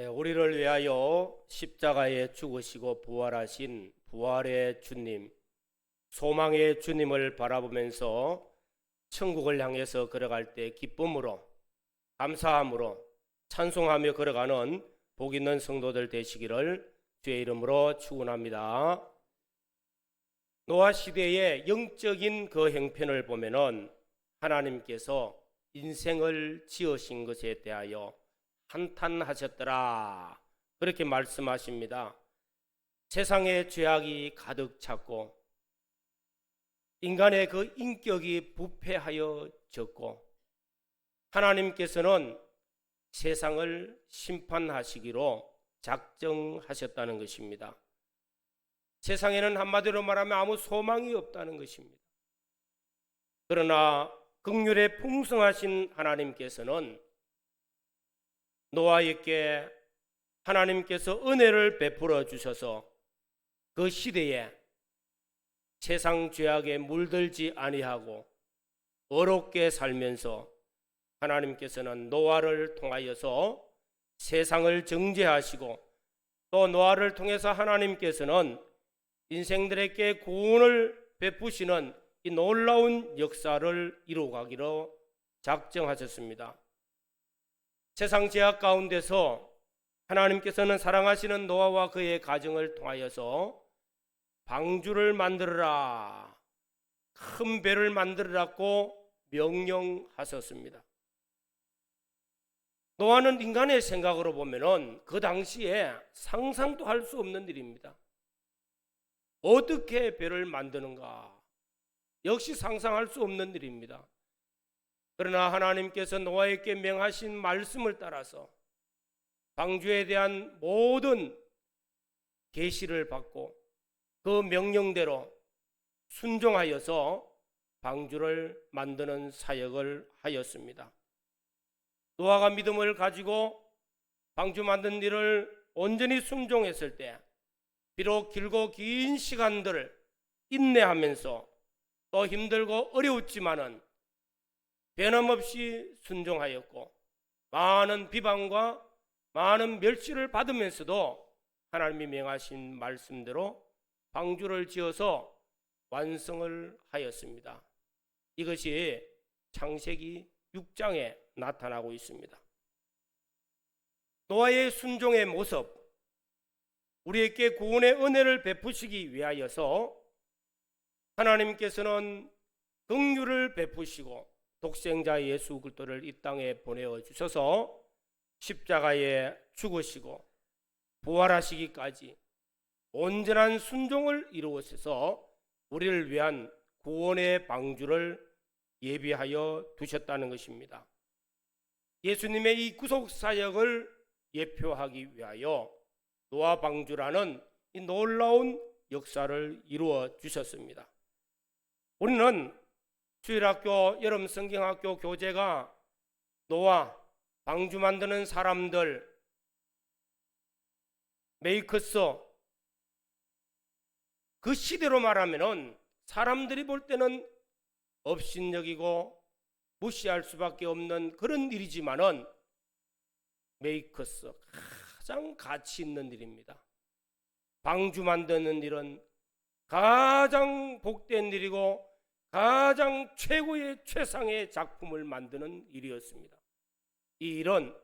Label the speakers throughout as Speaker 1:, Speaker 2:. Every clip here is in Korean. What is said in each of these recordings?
Speaker 1: 우리를 위하여 십자가에 죽으시고 부활하신 부활의 주님, 소망의 주님을 바라보면서 천국을 향해서 걸어갈 때 기쁨으로, 감사함으로, 찬송하며 걸어가는 복 있는 성도들 되시기를 주의 이름으로 축원합니다. 노아 시대의 영적인 그 형편을 보면은 하나님께서 인생을 지으신 것에 대하여 한탄하셨더라, 그렇게 말씀하십니다. 세상에 죄악이 가득 찼고 인간의 그 인격이 부패하여졌고 하나님께서는 세상을 심판하시기로 작정하셨다는 것입니다. 세상에는 한마디로 말하면 아무 소망이 없다는 것입니다. 그러나 긍휼에 풍성하신 하나님께서는 노아에게 하나님께서 은혜를 베풀어 주셔서 그 시대에 세상 죄악에 물들지 아니하고 어렵게 살면서 하나님께서는 노아를 통하여서 세상을 정죄하시고 또 노아를 통해서 하나님께서는 인생들에게 구원을 베푸시는 이 놀라운 역사를 이루어가기로 작정하셨습니다. 세상 죄악 가운데서 하나님께서는 사랑하시는 노아와 그의 가정을 통하여서 방주를 만들어라, 큰 배를 만들어라고 명령하셨습니다. 노아는 인간의 생각으로 보면은 그 당시에 상상도 할 수 없는 일입니다. 어떻게 배를 만드는가? 역시 상상할 수 없는 일입니다. 그러나 하나님께서 노아에게 명하신 말씀을 따라서 방주에 대한 모든 계시를 받고 그 명령대로 순종하여서 방주를 만드는 사역을 하였습니다. 노아가 믿음을 가지고 방주 만든 일을 온전히 순종했을 때 비록 길고 긴 시간들을 인내하면서 또 힘들고 어려웠지만은 변함없이 순종하였고 많은 비방과 많은 멸시를 받으면서도 하나님이 명하신 말씀대로 방주를 지어서 완성을 하였습니다. 이것이 창세기 6장에 나타나고 있습니다. 노아의 순종의 모습, 우리에게 구원의 은혜를 베푸시기 위하여서 하나님께서는 긍휼을 베푸시고 독생자 예수 그리스도를 이 땅에 보내어 주셔서 십자가에 죽으시고 부활하시기까지 온전한 순종을 이루어서 우리를 위한 구원의 방주를 예비하여 두셨다는 것입니다. 예수님의 이 구속 사역을 예표하기 위하여 노아 방주라는 이 놀라운 역사를 이루어 주셨습니다. 우리는 주일학교 여름 성경학교 교재가 노아 방주 만드는 사람들 메이커스, 그 시대로 말하면은 사람들이 볼 때는 업신여기고 무시할 수밖에 없는 그런 일이지만은 메이커스, 가장 가치 있는 일입니다. 방주 만드는 일은 가장 복된 일이고 가장 최고의 최상의 작품을 만드는 일이었습니다. 이 일은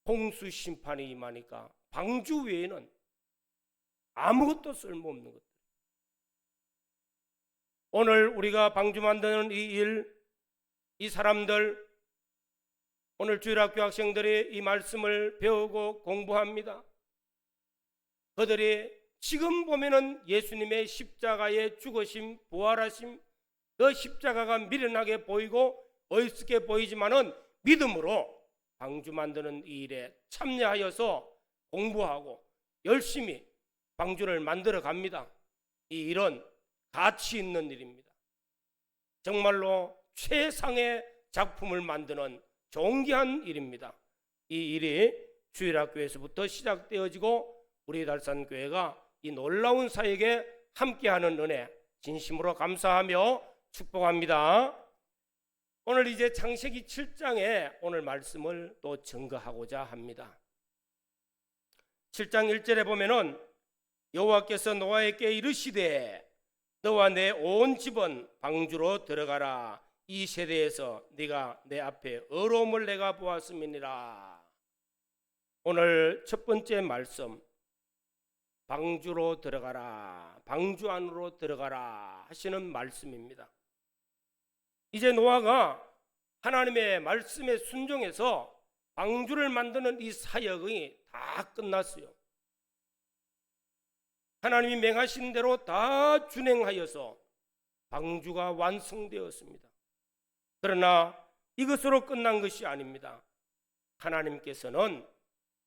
Speaker 1: 홍수 심판이 임하니까 방주 외에는 아무것도 쓸모없는 것. 오늘 우리가 방주 만드는 이 일, 이 사람들, 오늘 주일학교 학생들이 이 말씀을 배우고 공부합니다. 그들이 지금 보면은 예수님의 십자가에 죽으심, 부활하심, 그 십자가가 미련하게 보이고 어리석게 보이지만은 믿음으로 방주 만드는 이 일에 참여하여서 공부하고 열심히 방주를 만들어 갑니다. 이 일은 가치 있는 일입니다. 정말로 최상의 작품을 만드는 존귀한 일입니다. 이 일이 주일학교에서부터 시작되어지고 우리 달산교회가 이 놀라운 사역에 함께하는 은혜 진심으로 감사하며 축복합니다. 오늘 이제 창세기 7장에 오늘 말씀을 또 증거하고자 합니다. 7장 1절에 보면은 여호와께서 노아에게 이르시되 너와 내 온 집은 방주로 들어가라. 이 세대에서 네가 내 앞에 어려움을 내가 보았음이니라. 오늘 첫 번째 말씀, 방주로 들어가라, 방주 안으로 들어가라 하시는 말씀입니다. 이제 노아가 하나님의 말씀에 순종해서 방주를 만드는 이 사역이 다 끝났어요. 하나님이 명하신 대로 다 준행하여서 방주가 완성되었습니다. 그러나 이것으로 끝난 것이 아닙니다. 하나님께서는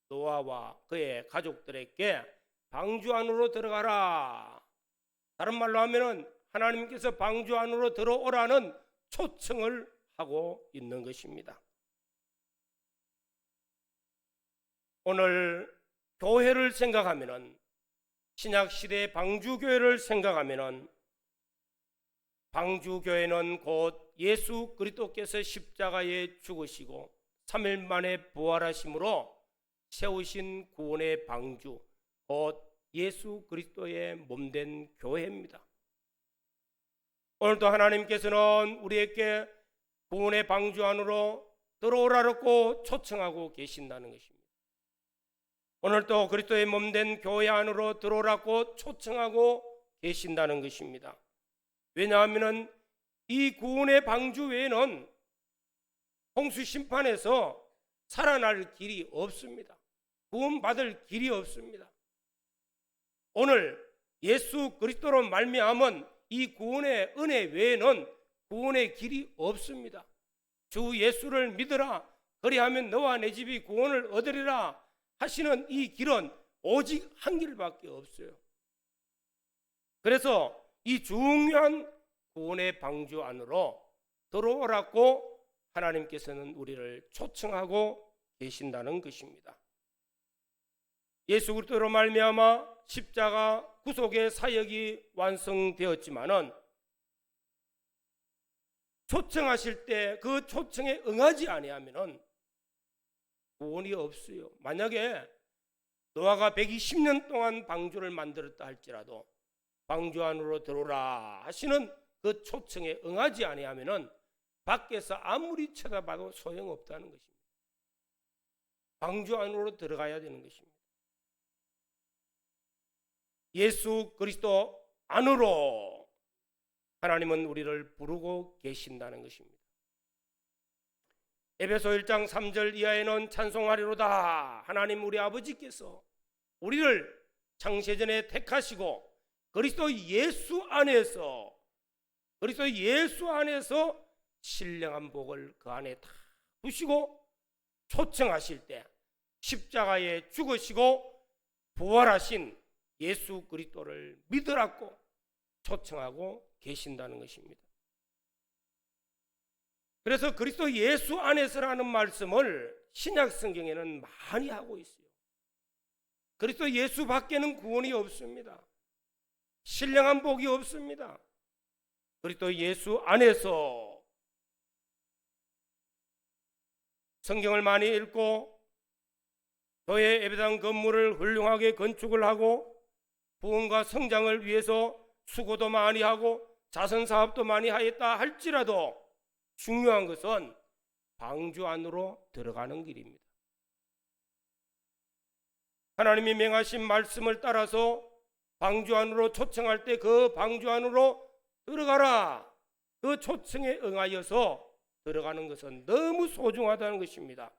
Speaker 1: 노아와 그의 가족들에게 방주 안으로 들어가라, 다른 말로 하면은 하나님께서 방주 안으로 들어오라는 초청을 하고 있는 것입니다. 오늘 교회를 생각하면은, 신약시대 방주교회를 생각하면은, 방주교회는 곧 예수 그리스도께서 십자가에 죽으시고 3일 만에 부활하심으로 세우신 구원의 방주, 곧 예수 그리스도의 몸된 교회입니다. 오늘도 하나님께서는 우리에게 구원의 방주 안으로 들어오라고 초청하고 계신다는 것입니다. 오늘도 그리스도의 몸된 교회 안으로 들어오라고 초청하고 계신다는 것입니다. 왜냐하면 이 구원의 방주 외에는 홍수 심판에서 살아날 길이 없습니다. 구원받을 길이 없습니다. 오늘 예수 그리스도로 말미암은 이 구원의 은혜 외에는 구원의 길이 없습니다. 주 예수를 믿으라, 그리하면 너와 내 집이 구원을 얻으리라 하시는 이 길은 오직 한 길밖에 없어요. 그래서 이 중요한 구원의 방주 안으로 들어오라고 하나님께서는 우리를 초청하고 계신다는 것입니다. 예수 그리스도로 말미암아 십자가 구속의 사역이 완성되었지만은 초청하실 때 그 초청에 응하지 아니하면은 구원이 없어요. 만약에 노아가 120년 동안 방주를 만들었다 할지라도 방주 안으로 들어오라 하시는 그 초청에 응하지 아니하면은 밖에서 아무리 쳐다봐도 소용없다는 것입니다. 방주 안으로 들어가야 되는 것입니다. 예수 그리스도 안으로 하나님은 우리를 부르고 계신다는 것입니다. 에베소 1장 3절 이하에는 찬송하리로다. 하나님 우리 아버지께서 우리를 창세전에 택하시고 그리스도 예수 안에서 신령한 복을 그 안에 다 두시고 초청하실 때 십자가에 죽으시고 부활하신 예수 그리스도를 믿으라고 초청하고 계신다는 것입니다. 그래서 그리스도 예수 안에서라는 말씀을 신약 성경에는 많이 하고 있어요. 그리스도 예수 밖에는 구원이 없습니다. 신령한 복이 없습니다. 그리스도 예수 안에서 성경을 많이 읽고 교회 예배당 건물을 훌륭하게 건축을 하고 부흥과 성장을 위해서 수고도 많이 하고 자선사업도 많이 하였다 할지라도 중요한 것은 방주 안으로 들어가는 길입니다. 하나님이 명하신 말씀을 따라서 방주 안으로 초청할 때 그 방주 안으로 들어가라, 그 초청에 응하여서 들어가는 것은 너무 소중하다는 것입니다.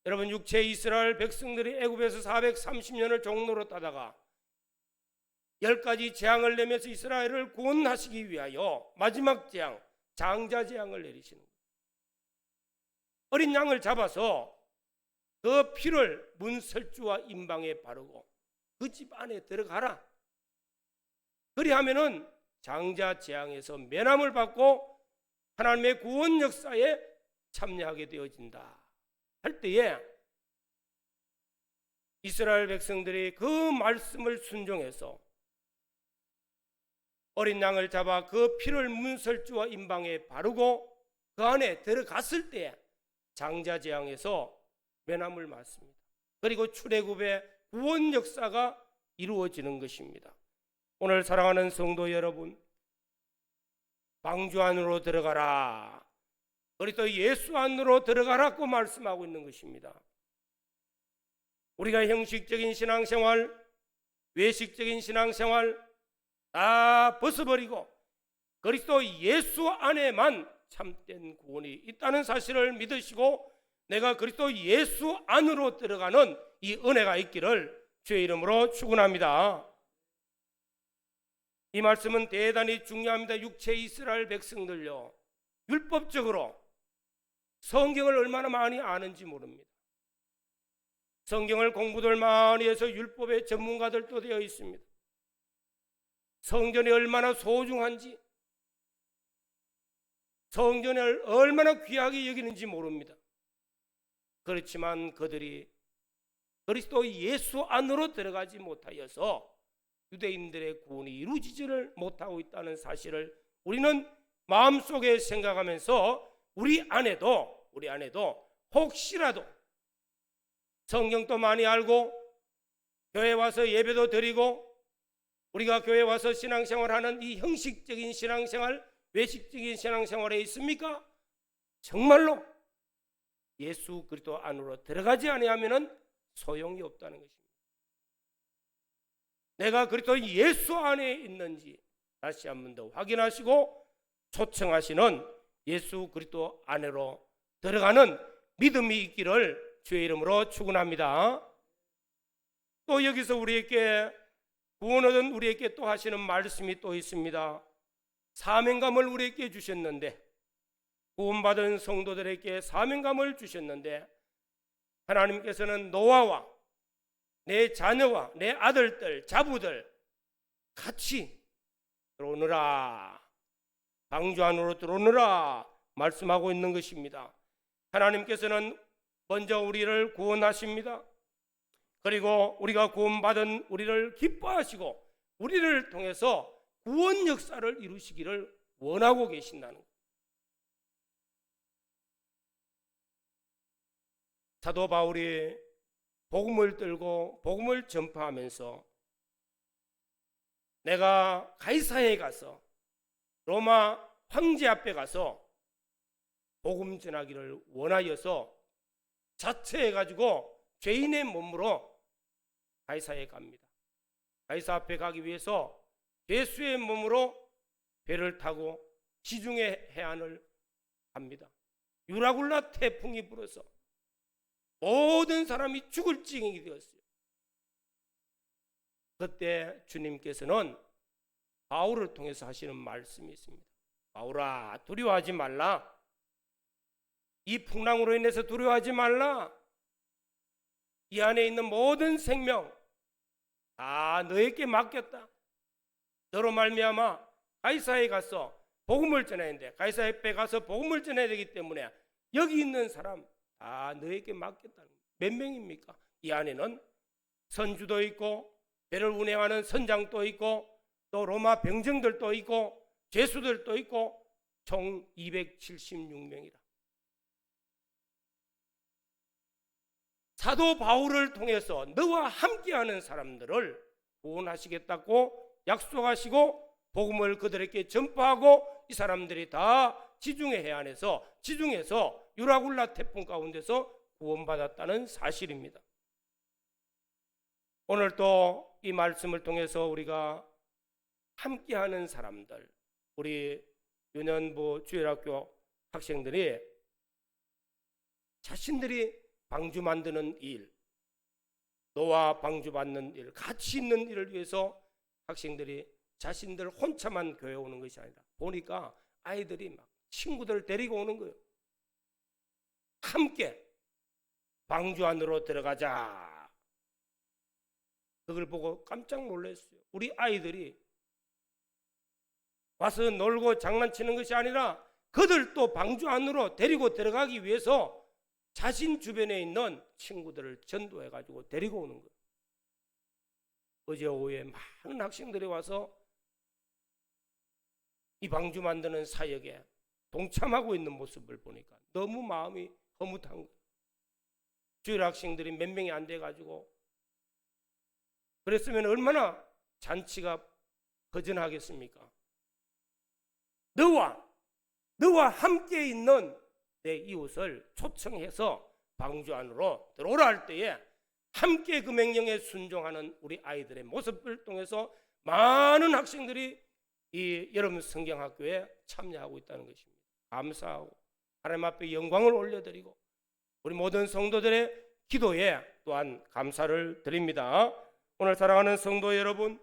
Speaker 1: 여러분, 육체 이스라엘 백성들이 애굽에서 430년을 종로로 따다가 10가지 재앙을 내면서 이스라엘을 구원하시기 위하여 마지막 재앙, 장자 재앙을 내리시는 거예요. 어린 양을 잡아서 그 피를 문설주와 임방에 바르고 그 집 안에 들어가라. 그리하면은 장자 재앙에서 면함을 받고 하나님의 구원 역사에 참여하게 되어진다 할 때에 이스라엘 백성들이 그 말씀을 순종해서 어린 양을 잡아 그 피를 문설주와 임방에 바르고 그 안에 들어갔을 때 장자 재앙에서 면함을 맞습니다. 그리고 출애굽의 구원 역사가 이루어지는 것입니다. 오늘 사랑하는 성도 여러분, 방주 안으로 들어가라. 그리스도 예수 안으로 들어가라고 말씀하고 있는 것입니다. 우리가 형식적인 신앙생활, 외식적인 신앙생활 다 벗어버리고 그리스도 예수 안에만 참된 구원이 있다는 사실을 믿으시고 내가 그리스도 예수 안으로 들어가는 이 은혜가 있기를 주의 이름으로 축원합니다. 이 말씀은 대단히 중요합니다. 육체 이스라엘 백성들요, 율법적으로 성경을 얼마나 많이 아는지 모릅니다. 성경을 공부들 많이 해서 율법의 전문가들도 되어 있습니다. 성전이 얼마나 소중한지, 성전을 얼마나 귀하게 여기는지 모릅니다. 그렇지만 그들이 그리스도 예수 안으로 들어가지 못하여서 유대인들의 구원이 이루어지지를 못하고 있다는 사실을 우리는 마음속에 생각하면서 우리 안에도 혹시라도 성경도 많이 알고 교회 와서 예배도 드리고 우리가 교회 와서 신앙생활하는 이 형식적인 신앙생활, 외식적인 신앙생활에 있습니까? 정말로 예수 그리스도 안으로 들어가지 아니하면은 소용이 없다는 것입니다. 내가 그리스도 예수 안에 있는지 다시 한 번 더 확인하시고 초청하시는 예수 그리스도 안으로 들어가는 믿음이 있기를 주의 이름으로 축원합니다. 또 여기서 우리에게 구원 얻은 우리에게 또 하시는 말씀이 또 있습니다. 사명감을 우리에게 주셨는데, 구원받은 성도들에게 사명감을 주셨는데 하나님께서는 노아와 내 자녀와 내 아들들, 자부들 같이 들어오느라, 방주 안으로 들어오느라 말씀하고 있는 것입니다. 하나님께서는 먼저 우리를 구원하십니다. 그리고 우리가 구원받은 우리를 기뻐하시고 우리를 통해서 구원 역사를 이루시기를 원하고 계신다는 것. 사도 바울이 복음을 들고 복음을 전파하면서 내가 가이사야에 가서 로마 황제 앞에 가서 복음 전하기를 원하여서 자처해가지고 죄인의 몸으로 가이사야에 갑니다. 가이사 앞에 가기 위해서 죄수의 몸으로 배를 타고 지중해 해안을 갑니다. 유라굴라 태풍이 불어서 모든 사람이 죽을 지경이 되었어요. 그때 주님께서는 바울을 통해서 하시는 말씀이 있습니다. 바울아, 두려워하지 말라. 이 풍랑으로 인해서 두려워하지 말라. 이 안에 있는 모든 생명 다 너에게 맡겼다. 너로 말미암아 가이사야에 가서 복음을 전해야 되는데, 가이사 앞에 가서 복음을 전해야 되기 때문에 여기 있는 사람 다 너에게 맡겼다는 거예요. 몇 명입니까? 이 안에는 선주도 있고 배를 운행하는 선장도 있고 또 로마 병정들도 있고 죄수들도 있고 총 276명이라. 사도 바울을 통해서 너와 함께하는 사람들을 구원하시겠다고 약속하시고 복음을 그들에게 전파하고 이 사람들이 다 지중해 해안에서 지중해에서 유라굴라 태풍 가운데서 구원받았다는 사실입니다. 오늘 또 이 말씀을 통해서 우리가 함께하는 사람들, 우리 유년부 주일학교 학생들이 자신들이 방주 만드는 일, 노아 방주 받는 일, 같이 있는 일을 위해서 학생들이 자신들 혼자만 교회 오는 것이 아니라 보니까 아이들이 막 친구들 데리고 오는 거예요. 함께 방주 안으로 들어가자. 그걸 보고 깜짝 놀랐어요. 우리 아이들이 와서 놀고 장난치는 것이 아니라 그들도 방주 안으로 데리고 들어가기 위해서 자신 주변에 있는 친구들을 전도해가지고 데리고 오는 거예요. 어제 오후에 많은 학생들이 와서 이 방주 만드는 사역에 동참하고 있는 모습을 보니까 너무 마음이 허무한 거예요. 주일 학생들이 몇 명이 안 돼가지고 그랬으면 얼마나 잔치가 허전하겠습니까? 너와 함께 있는 내 이웃을 초청해서 방주 안으로 들어오라 할 때에 함께 그 명령에 순종하는 우리 아이들의 모습을 통해서 많은 학생들이 이 여러분 성경학교에 참여하고 있다는 것입니다. 감사하고 하나님 앞에 영광을 올려드리고 우리 모든 성도들의 기도에 또한 감사를 드립니다. 오늘 사랑하는 성도 여러분,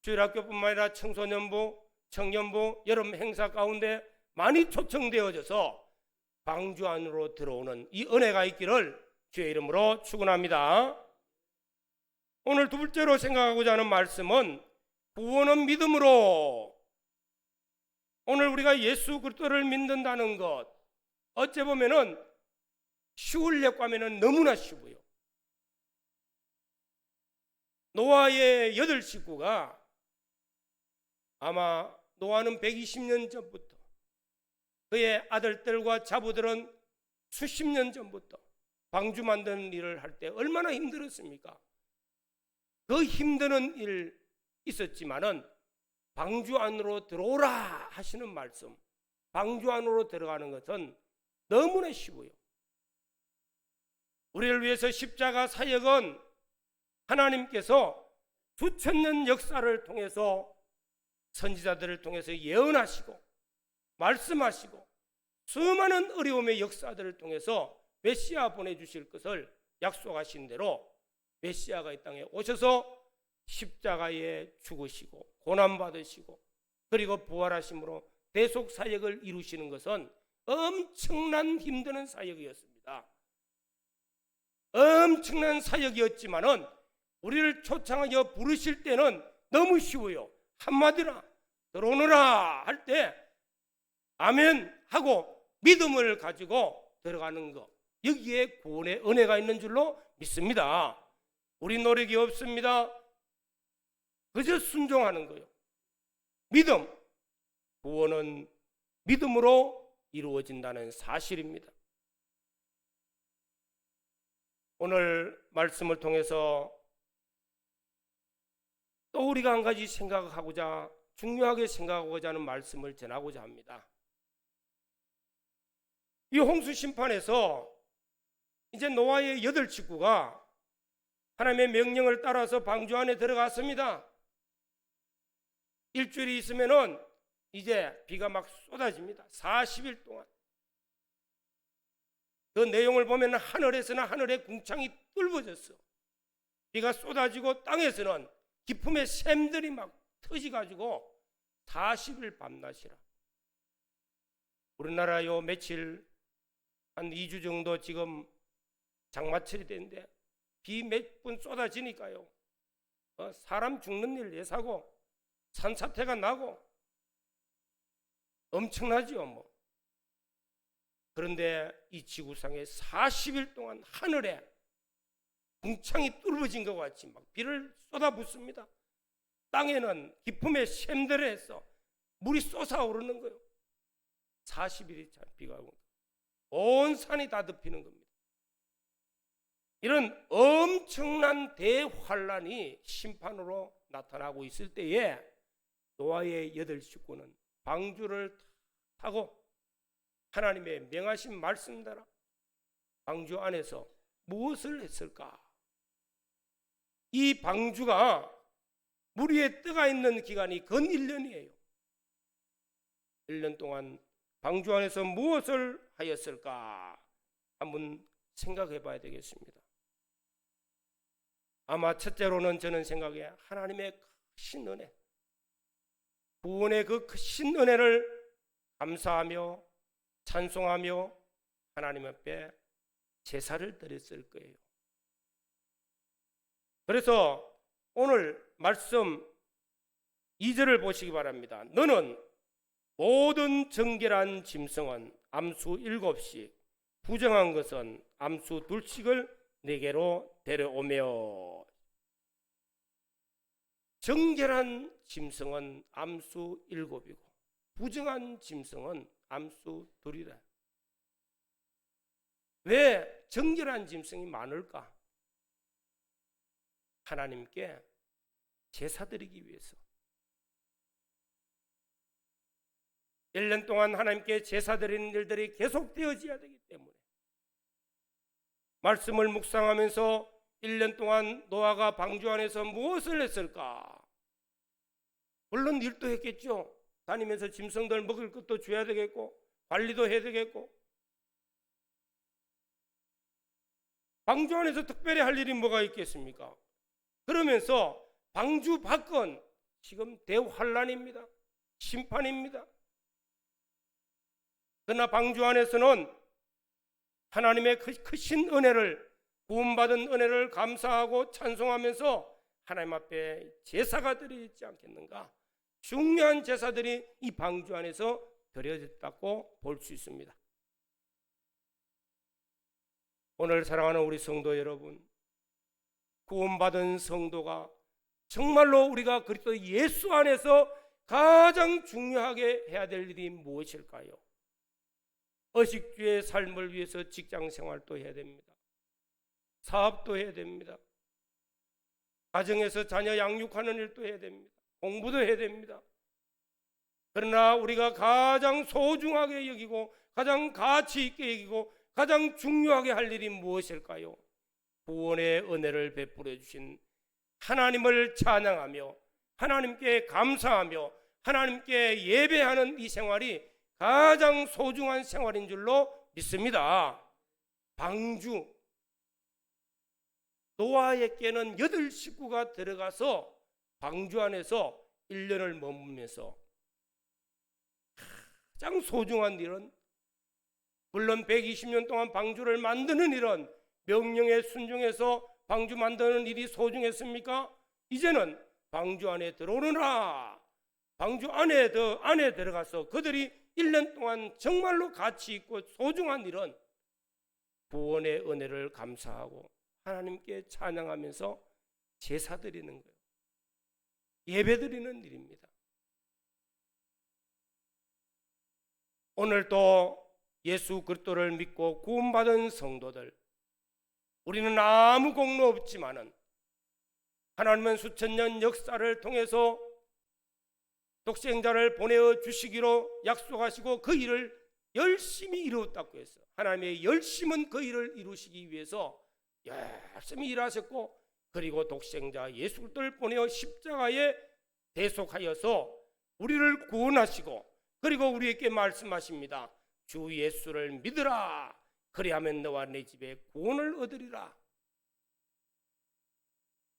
Speaker 1: 주일학교뿐만 아니라 청소년부, 청년부 여름 행사 가운데 많이 초청되어져서 방주 안으로 들어오는 이 은혜가 있기를 주의 이름으로 축원합니다. 오늘 두 번째로 생각하고자 하는 말씀은 구원은 믿음으로. 오늘 우리가 예수 그리스도를 믿는다는 것, 어째 보면은 쉬우려고 하면은 너무나 쉬워요. 노아의 8 식구가 아마 노아는 120년 전부터, 그의 아들들과 자부들은 수십 년 전부터 방주 만드는 일을 할 때 얼마나 힘들었습니까? 그 힘드는 일 있었지만은 방주 안으로 들어오라 하시는 말씀, 방주 안으로 들어가는 것은 너무나 쉬워요. 우리를 위해서 십자가 사역은 하나님께서 수천 년 역사를 통해서 선지자들을 통해서 예언하시고 말씀하시고 수많은 어려움의 역사들을 통해서 메시아 보내주실 것을 약속하신 대로 메시아가 이 땅에 오셔서 십자가에 죽으시고 고난받으시고 그리고 부활하심으로 대속 사역을 이루시는 것은 엄청난 힘드는 사역이었습니다. 엄청난 사역이었지만은 우리를 초청하여 부르실 때는 너무 쉬워요. 한마디라 들어오너라 할 때 아멘 하고 믿음을 가지고 들어가는 것, 여기에 구원의 은혜가 있는 줄로 믿습니다. 우리 노력이 없습니다. 그저 순종하는 거예요. 믿음, 구원은 믿음으로 이루어진다는 사실입니다. 오늘 말씀을 통해서 또 우리가 한 가지 생각하고자, 중요하게 생각하고자 하는 말씀을 전하고자 합니다. 이 홍수 심판에서 이제 노아의 8 식구가 하나님의 명령을 따라서 방주 안에 들어갔습니다. 일주일이 있으면은 이제 비가 막 쏟아집니다. 40일 동안. 그 내용을 보면 하늘에서는 하늘의 궁창이 뚫어졌어. 비가 쏟아지고 땅에서는 기품의 샘들이 막 터지가지고 40일 밤낮이라. 우리나라 요 며칠 한 2주 정도 지금 장마철이 됐는데 비 몇 분 쏟아지니까요. 사람 죽는 일 예사고 산사태가 나고 엄청나지요 뭐. 그런데 이 지구상에 40일 동안 하늘에 궁창이 뚫어진 것 같이 막 비를 쏟아붓습니다. 땅에는 기품의 샘들에서 물이 솟아오르는 거예요. 40일이 비가 오고 온 산이 다 덮이는 겁니다. 이런 엄청난 대환란이 심판으로 나타나고 있을 때에 노아의 8 식구는 방주를 타고 하나님의 명하신 말씀 따라 방주 안에서 무엇을 했을까? 이 방주가 물 위에 떠가 있는 기간이 건 1년이에요. 1년 동안 방주 안에서 무엇을 하였을까? 한번 생각해 봐야 되겠습니다. 아마 첫째로는 저는 생각에 하나님의 크신 은혜, 구원의 그 크신 은혜를 감사하며 찬송하며 하나님 앞에 제사를 드렸을 거예요. 그래서 오늘 말씀 2절을 보시기 바랍니다. 너는 모든 정결한 짐승은 암수 7씩, 부정한 것은 암수 2씩을 내게로 데려오며. 정결한 짐승은 암수 7이고 부정한 짐승은 암수 2이라. 왜 정결한 짐승이 많을까? 하나님께 제사 드리기 위해서 1년 동안 하나님께 제사 드리는 일들이 계속되어져야 되기 때문에 말씀을 묵상하면서 1년 동안 노아가 방주 안에서 무엇을 했을까? 물론 일도 했겠죠. 다니면서 짐승들 먹을 것도 줘야 되겠고 관리도 해야 되겠고 방주 안에서 특별히 할 일이 뭐가 있겠습니까? 그러면서 방주 밖은 지금 대환란입니다. 심판입니다. 그러나 방주 안에서는 하나님의 크신 은혜를 구원받은 은혜를 감사하고 찬송하면서 하나님 앞에 제사가 드려지지 않겠는가? 중요한 제사들이 이 방주 안에서 드려졌다고 볼 수 있습니다. 오늘 사랑하는 우리 성도 여러분, 구원받은 성도가 정말로 우리가 그리스도 예수 안에서 가장 중요하게 해야 될 일이 무엇일까요? 의식주의 삶을 위해서 직장 생활도 해야 됩니다. 사업도 해야 됩니다. 가정에서 자녀 양육하는 일도 해야 됩니다. 공부도 해야 됩니다. 그러나 우리가 가장 소중하게 여기고 가장 가치 있게 여기고 가장 중요하게 할 일이 무엇일까요? 구원의 은혜를 베풀어 주신 하나님을 찬양하며 하나님께 감사하며 하나님께 예배하는 이 생활이 가장 소중한 생활인 줄로 믿습니다. 방주 노아에게는 8 식구가 들어가서 방주 안에서 1년을 머물면서 가장 소중한 일은 물론 120년 동안 방주를 만드는 일은 명령에 순종해서 방주 만드는 일이 소중했습니까? 이제는 방주 안에 들어오느라 방주 안에 들어가서 그들이 1년 동안 정말로 가치 있고 소중한 일은 구원의 은혜를 감사하고 하나님께 찬양하면서 제사 드리는 거예요. 예배 드리는 일입니다. 오늘도 예수 그리스도를 믿고 구원받은 성도들, 우리는 아무 공로 없지만은 하나님은 수천 년 역사를 통해서 독생자를 보내어 주시기로 약속하시고 그 일을 열심히 이루었다고 했어요. 하나님의 열심은 그 일을 이루시기 위해서 열심히 일하셨고 그리고 독생자 예수 그리스도를 보내어 십자가에 대속하여서 우리를 구원하시고 그리고 우리에게 말씀하십니다. 주 예수를 믿으라. 그리하면 너와 내 집에 구원을 얻으리라.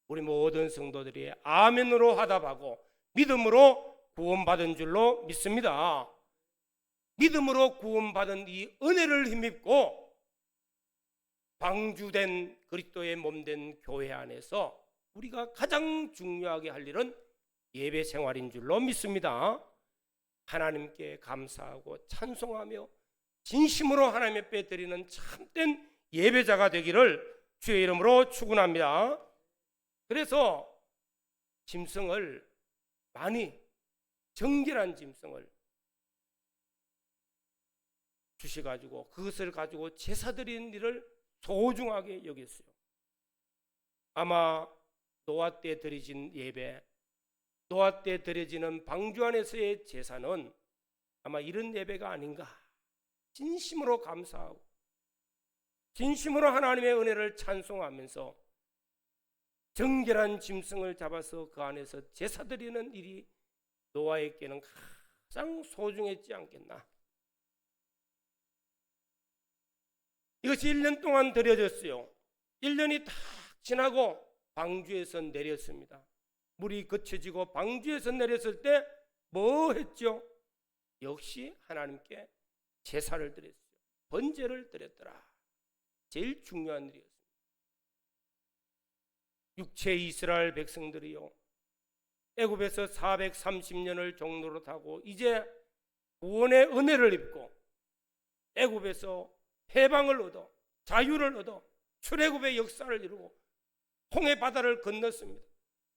Speaker 1: 우리 모든 성도들이 아멘으로 화답하고 믿음으로 구원받은 줄로 믿습니다. 믿음으로 구원받은 이 은혜를 힘입고 방주된 그리스도의 몸된 교회 안에서 우리가 가장 중요하게 할 일은 예배 생활인 줄로 믿습니다. 하나님께 감사하고 찬송하며 진심으로 하나님 앞에 드리는 참된 예배자가 되기를 주의 이름으로 축원합니다. 그래서 짐승을 많이 정결한 짐승을 주셔가지고 그것을 가지고 제사 드리는 일을 소중하게 여겼어요. 아마 노아 때 드려진 예배, 노아 때 드려지는 방주 안에서의 제사는 아마 이런 예배가 아닌가. 진심으로 감사하고 진심으로 하나님의 은혜를 찬송하면서 정결한 짐승을 잡아서 그 안에서 제사 드리는 일이 노아에게는 가장 소중했지 않겠나. 이것이 1년 동안 드려졌어요. 1년이 다 지나고 방주에서 내렸습니다. 물이 거쳐지고 방주에서 내렸을 때 뭐 했죠? 역시 하나님께 제사를 드렸어요. 번제를 드렸더라. 제일 중요한 일이었습니다. 육체 이스라엘 백성들이요, 애굽에서 430년을 종로로 타고 이제 구원의 은혜를 입고 애굽에서 해방을 얻어 자유를 얻어 출애굽의 역사를 이루고 홍해 바다를 건넜습니다.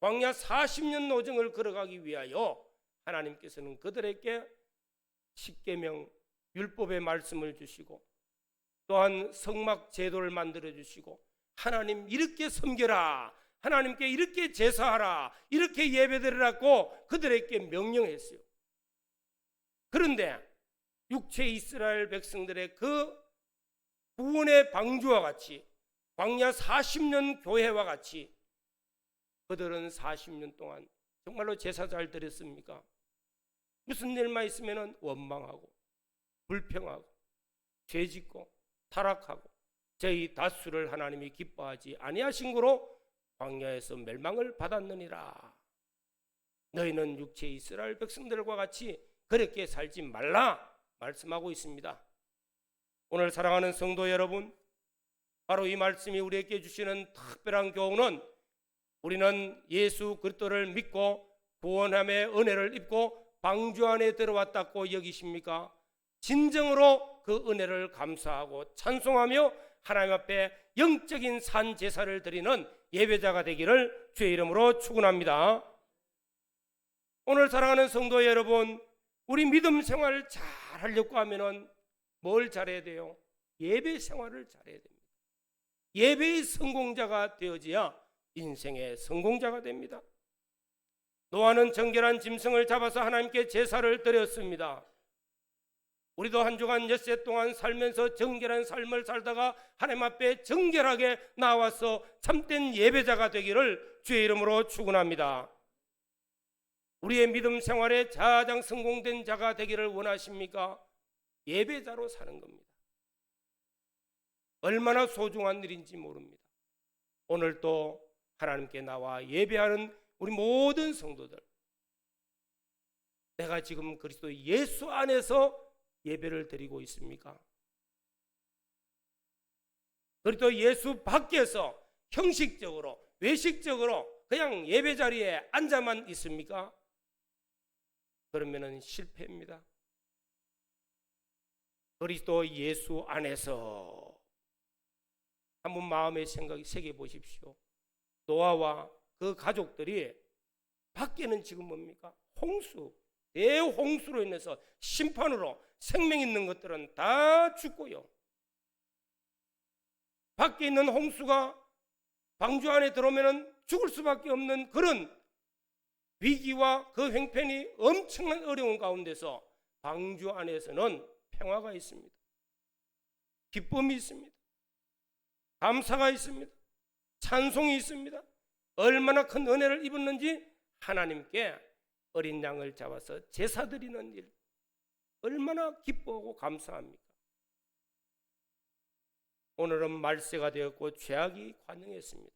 Speaker 1: 광야 40년 노정을 걸어가기 위하여 하나님께서는 그들에게 십계명 율법의 말씀을 주시고 또한 성막 제도를 만들어 주시고 하나님 이렇게 섬겨라, 하나님께 이렇게 제사하라, 이렇게 예배드리라고 그들에게 명령했어요. 그런데 육체 이스라엘 백성들의 그 구원의 방주와 같이, 광야 40년 교회와 같이 그들은 40년 동안 정말로 제사 잘 드렸습니까? 무슨 일만 있으면 원망하고 불평하고 죄짓고 타락하고 저희 다수를 하나님이 기뻐하지 아니하신 거로 광야에서 멸망을 받았느니라. 너희는 육체 이스라엘 백성들과 같이 그렇게 살지 말라 말씀하고 있습니다. 오늘 사랑하는 성도 여러분, 바로 이 말씀이 우리에게 주시는 특별한 교훈은, 우리는 예수 그리스도를 믿고 구원함의 은혜를 입고 방주 안에 들어왔다고 여기십니까? 진정으로 그 은혜를 감사하고 찬송하며 하나님 앞에 영적인 산 제사를 드리는 예배자가 되기를 주의 이름으로 축원합니다. 오늘 사랑하는 성도 여러분, 우리 믿음 생활을 잘 하려고 하면은 뭘 잘해야 돼요? 예배 생활을 잘해야 됩니다. 예배의 성공자가 되어져야 인생의 성공자가 됩니다. 노아는 정결한 짐승을 잡아서 하나님께 제사를 드렸습니다. 우리도 한 주간 엿새 동안 살면서 정결한 삶을 살다가 하나님 앞에 정결하게 나와서 참된 예배자가 되기를 주의 이름으로 축원합니다. 우리의 믿음 생활에 가장 성공된 자가 되기를 원하십니까? 예배자로 사는 겁니다. 얼마나 소중한 일인지 모릅니다. 오늘 또 하나님께 나와 예배하는 우리 모든 성도들, 내가 지금 그리스도 예수 안에서 예배를 드리고 있습니까? 그리스도 예수 밖에서 형식적으로 외식적으로 그냥 예배 자리에 앉아만 있습니까? 그러면은 실패입니다. 그리스도 예수 안에서 한번 마음의 생각이 새겨 보십시오. 노아와 그 가족들이 밖에는 지금 뭡니까? 홍수, 대홍수로 인해서 심판으로 생명 있는 것들은 다 죽고요. 밖에 있는 홍수가 방주 안에 들어오면 죽을 수밖에 없는 그런 위기와 그 형편이 엄청난 어려운 가운데서 방주 안에서는 평화가 있습니다. 기쁨이 있습니다. 감사가 있습니다. 찬송이 있습니다. 얼마나 큰 은혜를 입었는지 하나님께 어린 양을 잡아서 제사 드리는 일, 얼마나 기뻐하고 감사합니까? 오늘은 말세가 되었고 죄악이 관영했습니다.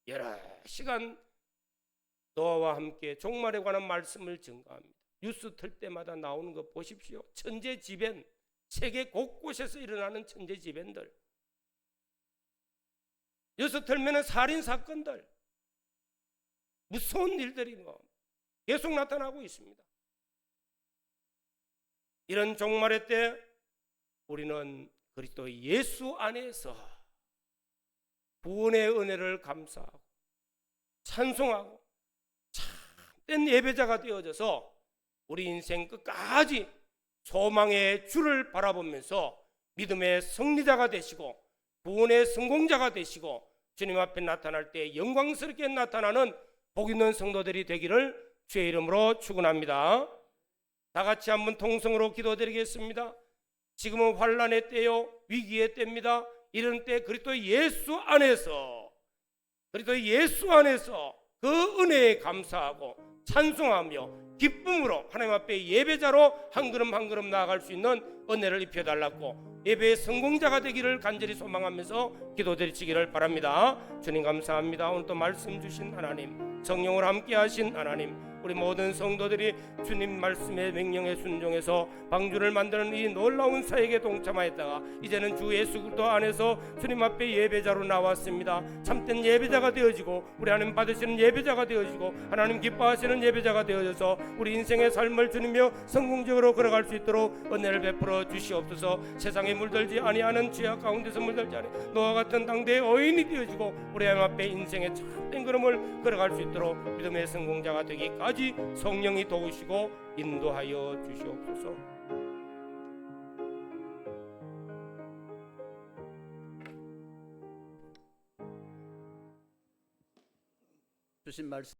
Speaker 1: 여러 시간 노아와 함께 종말에 관한 말씀을 증거합니다. 뉴스 틀 때마다 나오는 거 보십시오. 천재지변, 세계 곳곳에서 일어나는 천재지변들, 뉴스 틀면 살인사건들, 무서운 일들이 계속 나타나고 있습니다. 이런 종말의 때 우리는 그리스도 예수 안에서 구원의 은혜를 감사하고 찬송하고 참된 예배자가 되어져서 우리 인생 끝까지 소망의 주를 바라보면서 믿음의 승리자가 되시고 구원의 성공자가 되시고 주님 앞에 나타날 때 영광스럽게 나타나는 복 있는 성도들이 되기를 주의 이름으로 축원합니다. 다 같이 한번 통성으로 기도드리겠습니다. 지금은 환난의 때요, 위기의 때입니다. 이런 때 그리스도 예수 안에서 그 은혜에 감사하고 찬송하며 기쁨으로 하나님 앞에 예배자로 한 걸음 한 걸음 나아갈 수 있는 은혜를 입혀달라고 예배의 성공자가 되기를 간절히 소망하면서 기도드리시기를 바랍니다. 주님 감사합니다. 오늘 또 말씀 주신 하나님, 성령을 함께 하신 하나님, 우리 모든 성도들이 주님 말씀의 명령에 순종해서 방주를 만드는 이 놀라운 사역에 동참하였다가 이제는 주 예수 그리스도 안에서 주님 앞에 예배자로 나왔습니다. 참된 예배자가 되어지고 우리 하나님 받으시는 예배자가 되어지고 하나님 기뻐하시는 예배자가 되어져서 우리 인생의 삶을 주님며 성공적으로 걸어갈 수 있도록 은혜를 베풀어 주시옵소서. 세상에 물들지 아니하는 죄악 가운데서 물들지 아니 노아 같은 당대의 어인이 되어지고 우리 하나님 앞에 인생의 참된 걸음을 걸어갈 수 있도록 믿음의 성공자가 되기까지 성령이 도우시고 인도하여 주시옵소서.
Speaker 2: 주신 말씀